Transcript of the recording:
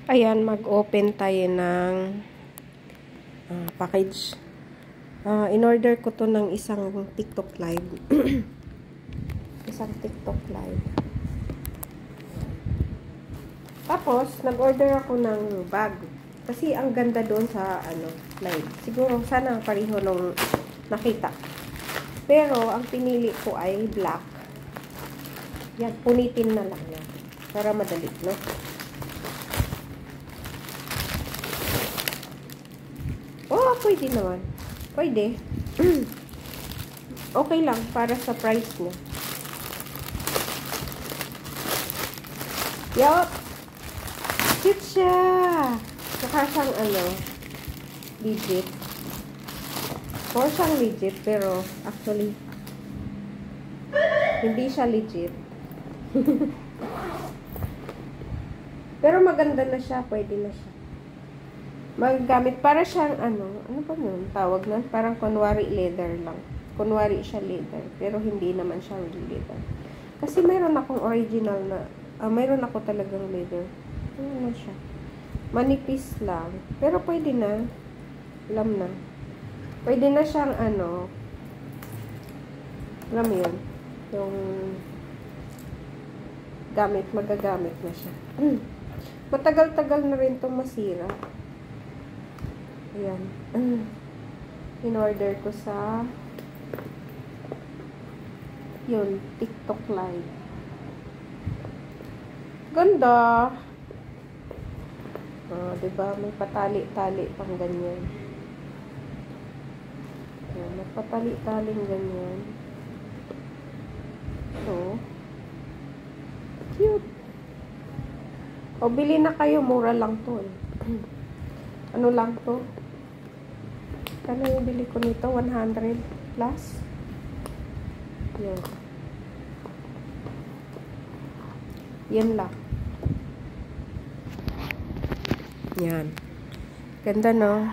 Ayan, mag-open tayo ng package. In-order ko to ng isang TikTok live. Isang TikTok live. Tapos, nag-order ako ng bag. Kasi ang ganda doon sa live. Siguro, sana pareho nung nakita. Pero, ang pinili ko ay black. Yan, punitin na lang yan. Para madali, no? Oh, pwede naman. Pwede. Okay lang, para sa price niya. Yup! Cute siya! Saka siyang legit. Or siyang legit, pero actually, hindi siya legit. Pero maganda na siya, pwede na siya. Magagamit para siyang ano ba yun? Tawag nun? Parang kunwari leather lang. Kunwari siya leather, pero hindi naman siya leather. Kasi mayroon akong original na, mayroon ako talagang leather. Ano na siya? Manipis lang. Pero pwede na. Alam na. Pwede na siyang alam mo yun? Yung magagamit na siya. Matagal-tagal na rin itong masira. Ayan. In-order ko sa yun, TikTok live. Ganda! Diba? May patali-tali pang ganyan. Ayan, may patali-taling ganyan. So, cute. O, bili na kayo. Mura lang to eh. Ano lang to? Kano yung bili ko nito? 100 plus? Yan. Yan lang. Yan. Ganda, no?